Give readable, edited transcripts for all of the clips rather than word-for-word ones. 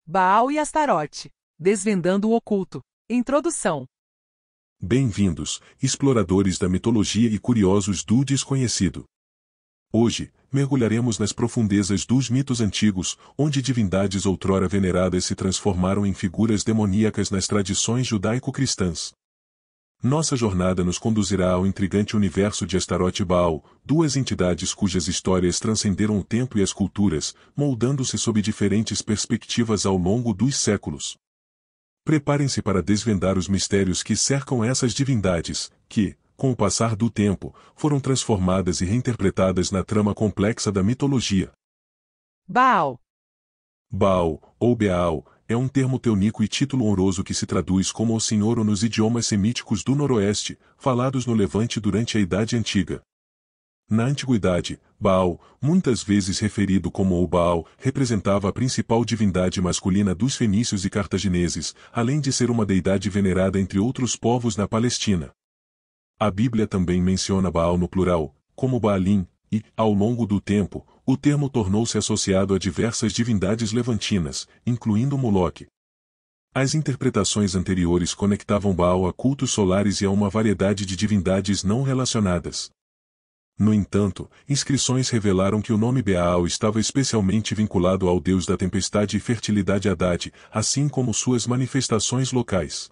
Baal e Astarote. Desvendando o oculto. Introdução. Bem-vindos, exploradores da mitologia e curiosos do desconhecido. Hoje, mergulharemos nas profundezas dos mitos antigos, onde divindades outrora veneradas se transformaram em figuras demoníacas nas tradições judaico-cristãs. Nossa jornada nos conduzirá ao intrigante universo de Astarote e Baal, duas entidades cujas histórias transcenderam o tempo e as culturas, moldando-se sob diferentes perspectivas ao longo dos séculos. Preparem-se para desvendar os mistérios que cercam essas divindades, que, com o passar do tempo, foram transformadas e reinterpretadas na trama complexa da mitologia. Baal. Baal, ou Beal, é um termo teônico e título honroso que se traduz como o Senhor ou nos idiomas semíticos do Noroeste, falados no Levante durante a Idade Antiga. Na Antiguidade, Baal, muitas vezes referido como o Baal, representava a principal divindade masculina dos fenícios e cartagineses, além de ser uma deidade venerada entre outros povos na Palestina. A Bíblia também menciona Baal no plural, como Baalim, e, ao longo do tempo, o termo tornou-se associado a diversas divindades levantinas, incluindo Moloque. As interpretações anteriores conectavam Baal a cultos solares e a uma variedade de divindades não relacionadas. No entanto, inscrições revelaram que o nome Baal estava especialmente vinculado ao deus da tempestade e fertilidade Haddad, assim como suas manifestações locais.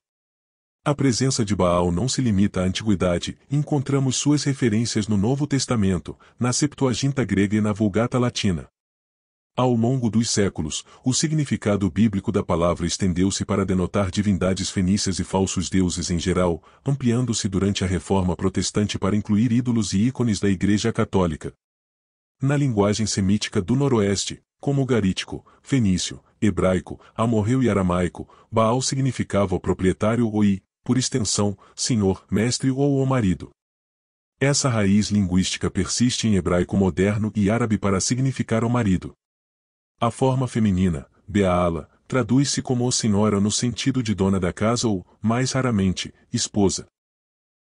A presença de Baal não se limita à antiguidade, encontramos suas referências no Novo Testamento, na Septuaginta grega e na Vulgata latina. Ao longo dos séculos, o significado bíblico da palavra estendeu-se para denotar divindades fenícias e falsos deuses em geral, ampliando-se durante a Reforma Protestante para incluir ídolos e ícones da Igreja Católica. Na linguagem semítica do Noroeste, como garítico, fenício, hebraico, amorreu e aramaico, Baal significava o proprietário ou por extensão, senhor, mestre ou o marido. Essa raiz linguística persiste em hebraico moderno e árabe para significar o marido. A forma feminina, Beala, traduz-se como senhora no sentido de dona da casa ou, mais raramente, esposa.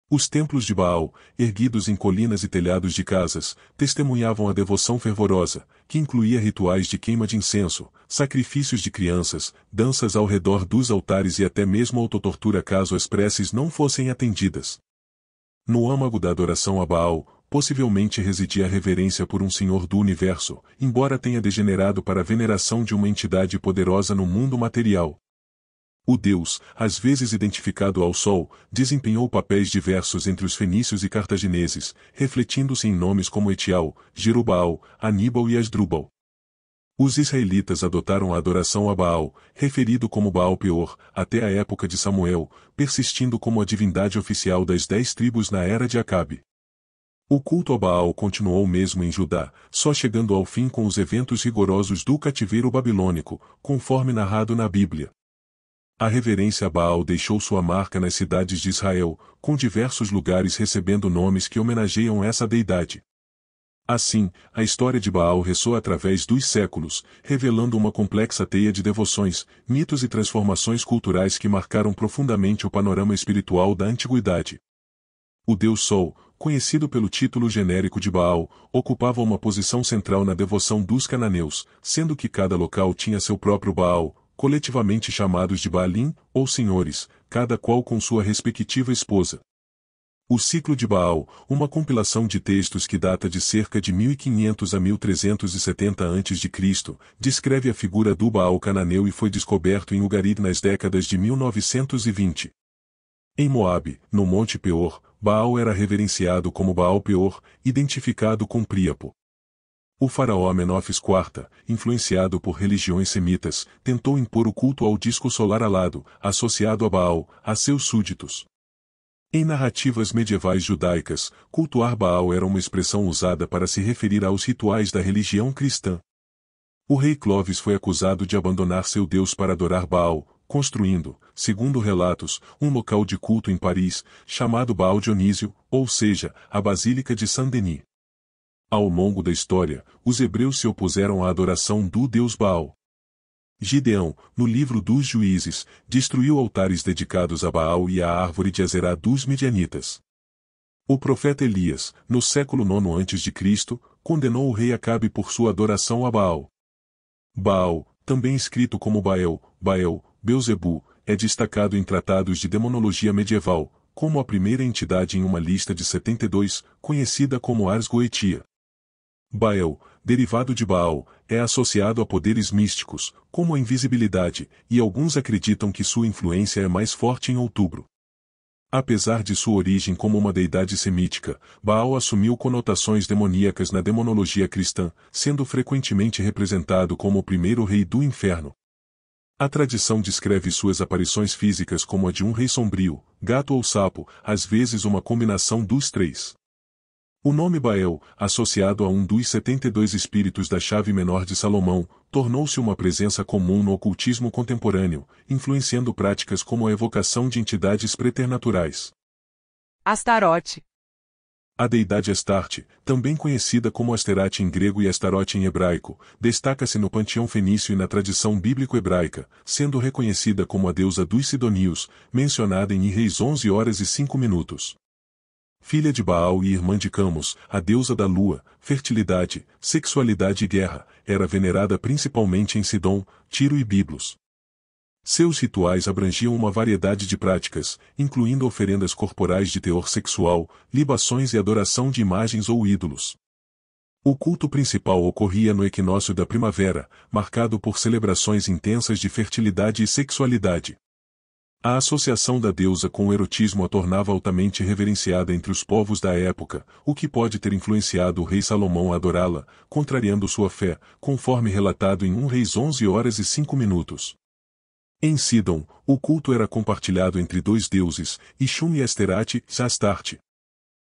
Os templos de Baal, erguidos em colinas e telhados de casas, testemunhavam a devoção fervorosa, que incluía rituais de queima de incenso, sacrifícios de crianças, danças ao redor dos altares e até mesmo autotortura caso as preces não fossem atendidas. No âmago da adoração a Baal, possivelmente residia a reverência por um senhor do universo, embora tenha degenerado para a veneração de uma entidade poderosa no mundo material. O deus, às vezes identificado ao sol, desempenhou papéis diversos entre os fenícios e cartagineses, refletindo-se em nomes como Etial, Jerubaal, Aníbal e Asdrubal. Os israelitas adotaram a adoração a Baal, referido como Baal-Peor, até a época de Samuel, persistindo como a divindade oficial das 10 tribos na era de Acabe. O culto a Baal continuou mesmo em Judá, só chegando ao fim com os eventos rigorosos do cativeiro babilônico, conforme narrado na Bíblia. A reverência a Baal deixou sua marca nas cidades de Israel, com diversos lugares recebendo nomes que homenageiam essa deidade. Assim, a história de Baal ressoa através dos séculos, revelando uma complexa teia de devoções, mitos e transformações culturais que marcaram profundamente o panorama espiritual da antiguidade. O deus Sol, conhecido pelo título genérico de Baal, ocupava uma posição central na devoção dos cananeus, sendo que cada local tinha seu próprio Baal, coletivamente chamados de Baalim, ou senhores, cada qual com sua respectiva esposa. O Ciclo de Baal, uma compilação de textos que data de cerca de 1500 a 1370 a.C., descreve a figura do Baal cananeu e foi descoberto em Ugarit nas décadas de 1920. Em Moabe, no Monte Peor, Baal era reverenciado como Baal-Peor, identificado com Príapo. O faraó Amenófis IV, influenciado por religiões semitas, tentou impor o culto ao disco solar alado, associado a Baal, a seus súditos. Em narrativas medievais judaicas, cultuar Baal era uma expressão usada para se referir aos rituais da religião cristã. O rei Clovis foi acusado de abandonar seu deus para adorar Baal, construindo, segundo relatos, um local de culto em Paris, chamado Baal Dionísio, ou seja, a Basílica de Saint-Denis. Ao longo da história, os hebreus se opuseram à adoração do deus Baal. Gideão, no livro dos Juízes, destruiu altares dedicados a Baal e à árvore de Azerá dos Midianitas. O profeta Elias, no século IX a.C., condenou o rei Acabe por sua adoração a Baal. Baal, também escrito como Baal, Belzebu, é destacado em tratados de demonologia medieval, como a primeira entidade em uma lista de 72, conhecida como Ars Goetia. Baal, derivado de Baal, é associado a poderes místicos, como a invisibilidade, e alguns acreditam que sua influência é mais forte em outubro. Apesar de sua origem como uma deidade semítica, Baal assumiu conotações demoníacas na demonologia cristã, sendo frequentemente representado como o primeiro rei do inferno. A tradição descreve suas aparições físicas como a de um rei sombrio, gato ou sapo, às vezes uma combinação dos três. O nome Baal, associado a um dos 72 espíritos da chave menor de Salomão, tornou-se uma presença comum no ocultismo contemporâneo, influenciando práticas como a evocação de entidades preternaturais. Astarote. A deidade Astarte, também conhecida como Asterate em grego e Astarote em hebraico, destaca-se no panteão fenício e na tradição bíblico-hebraica, sendo reconhecida como a deusa dos Sidonios, mencionada em Reis 11h05. Filha de Baal e irmã de Camus, a deusa da lua, fertilidade, sexualidade e guerra, era venerada principalmente em Sidom, Tiro e Biblos. Seus rituais abrangiam uma variedade de práticas, incluindo oferendas corporais de teor sexual, libações e adoração de imagens ou ídolos. O culto principal ocorria no equinócio da primavera, marcado por celebrações intensas de fertilidade e sexualidade. A associação da deusa com o erotismo a tornava altamente reverenciada entre os povos da época, o que pode ter influenciado o rei Salomão a adorá-la, contrariando sua fé, conforme relatado em 1 Reis 11h05. Em Sidom, o culto era compartilhado entre dois deuses, Ishum e Asterate, Astarte.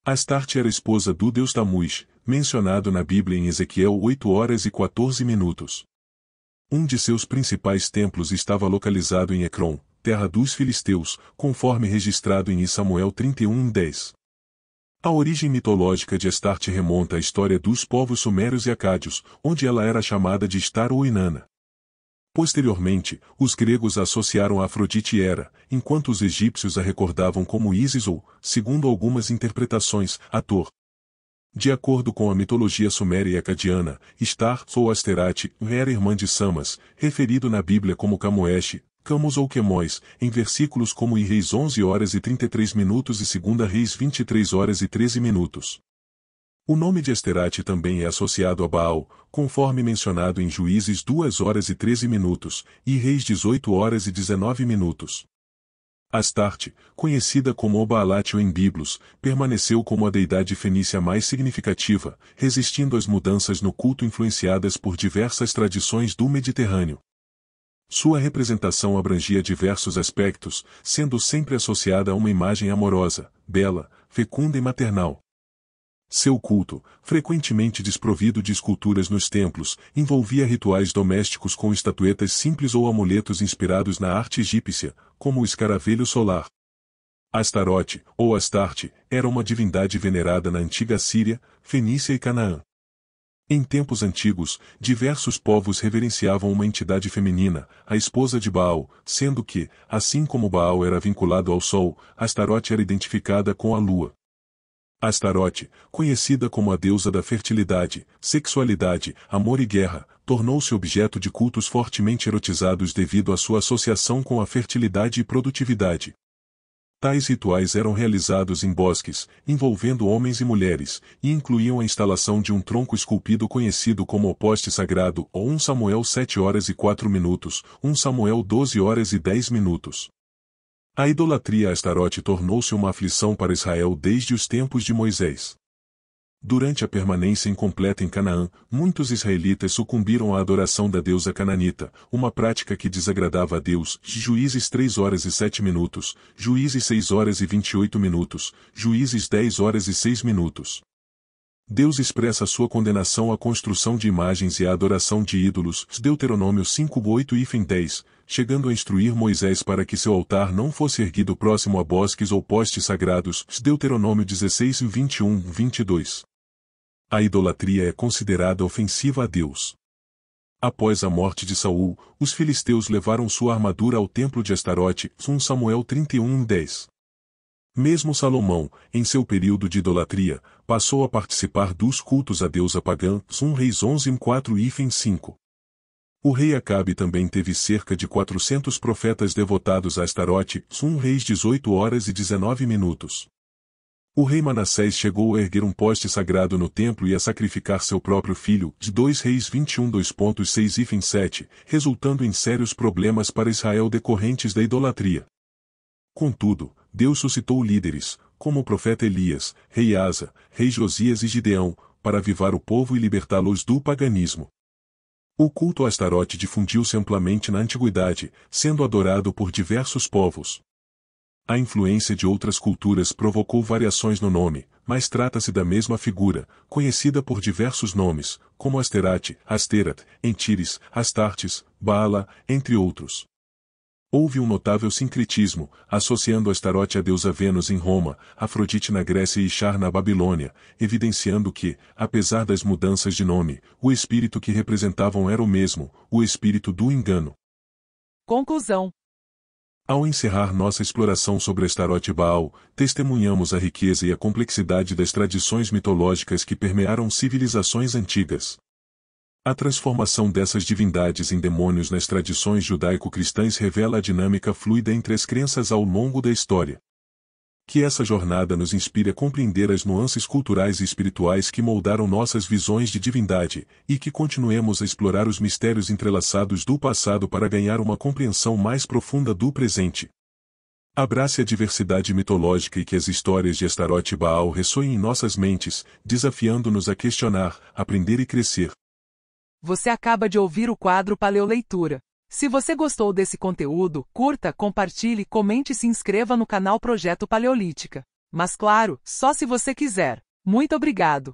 Astarte era esposa do deus Tamuz, mencionado na Bíblia em Ezequiel 8h14. Um de seus principais templos estava localizado em Ecrom, terra dos filisteus, conforme registrado em Samuel 31:10. A origem mitológica de Astarte remonta à história dos povos sumérios e acádios, onde ela era chamada de Star ou Inanna. Posteriormente, os gregos a associaram a Afrodite e Hera, enquanto os egípcios a recordavam como Ísis ou, segundo algumas interpretações, Hathor. De acordo com a mitologia suméria e acadiana, Star ou Asterate era irmã de Samas, referido na Bíblia como Camoesh, Camus ou Quemóis, em versículos como em Reis 11h33 e 2 Reis 23h13. O nome de Asterate também é associado a Baal, conforme mencionado em Juízes 2h13 e Reis 18h19. Astarte, conhecida como Obaalatio em Biblos, permaneceu como a deidade fenícia mais significativa, resistindo às mudanças no culto influenciadas por diversas tradições do Mediterrâneo. Sua representação abrangia diversos aspectos, sendo sempre associada a uma imagem amorosa, bela, fecunda e maternal. Seu culto, frequentemente desprovido de esculturas nos templos, envolvia rituais domésticos com estatuetas simples ou amuletos inspirados na arte egípcia, como o escaravelho solar. Astarote, ou Astarte, era uma divindade venerada na antiga Síria, Fenícia e Canaã. Em tempos antigos, diversos povos reverenciavam uma entidade feminina, a esposa de Baal, sendo que, assim como Baal era vinculado ao sol, Astarote era identificada com a lua. Astarote, conhecida como a deusa da fertilidade, sexualidade, amor e guerra, tornou-se objeto de cultos fortemente erotizados devido à sua associação com a fertilidade e produtividade. Tais rituais eram realizados em bosques, envolvendo homens e mulheres, e incluíam a instalação de um tronco esculpido conhecido como o poste sagrado ou 1 Samuel 7h04, 1 Samuel 12h10. A idolatria a Astarote tornou-se uma aflição para Israel desde os tempos de Moisés. Durante a permanência incompleta em Canaã, muitos israelitas sucumbiram à adoração da deusa cananita, uma prática que desagradava a Deus. Juízes 3h07, Juízes 6h28, Juízes 10h06. Deus expressa sua condenação à construção de imagens e à adoração de ídolos. Deuteronômio 5:8-10, chegando a instruir Moisés para que seu altar não fosse erguido próximo a bosques ou postes sagrados. Deuteronômio 16:21-22. A idolatria é considerada ofensiva a Deus. Após a morte de Saul, os filisteus levaram sua armadura ao templo de Astarote. 1 Samuel 31:10. Mesmo Salomão, em seu período de idolatria, passou a participar dos cultos à deusa pagã. 1 Reis 11:4-5. O rei Acabe também teve cerca de 400 profetas devotados a Astarote, 1 Reis 18 horas e 19 minutos. O rei Manassés chegou a erguer um poste sagrado no templo e a sacrificar seu próprio filho, de 2 Reis 21 2.6-7, resultando em sérios problemas para Israel decorrentes da idolatria. Contudo, Deus suscitou líderes, como o profeta Elias, rei Asa, rei Josias e Gideão, para avivar o povo e libertá-los do paganismo. O culto a Astarote difundiu-se amplamente na antiguidade, sendo adorado por diversos povos. A influência de outras culturas provocou variações no nome, mas trata-se da mesma figura, conhecida por diversos nomes, como Asterate, Asterat, Antíris, Astartes, Baala, entre outros. Houve um notável sincretismo, associando Astarote à deusa Vênus em Roma, Afrodite na Grécia e Ishtar na Babilônia, evidenciando que, apesar das mudanças de nome, o espírito que representavam era o mesmo, o espírito do engano. Conclusão. Ao encerrar nossa exploração sobre Astarote e Baal, testemunhamos a riqueza e a complexidade das tradições mitológicas que permearam civilizações antigas. A transformação dessas divindades em demônios nas tradições judaico-cristãs revela a dinâmica fluida entre as crenças ao longo da história. Que essa jornada nos inspire a compreender as nuances culturais e espirituais que moldaram nossas visões de divindade, e que continuemos a explorar os mistérios entrelaçados do passado para ganhar uma compreensão mais profunda do presente. Abrace a diversidade mitológica e que as histórias de Astarote e Baal ressoem em nossas mentes, desafiando-nos a questionar, aprender e crescer. Você acaba de ouvir o quadro Paleoleitura. Se você gostou desse conteúdo, curta, compartilhe, comente e se inscreva no canal Projeto Paleolítica. Mas claro, só se você quiser. Muito obrigado!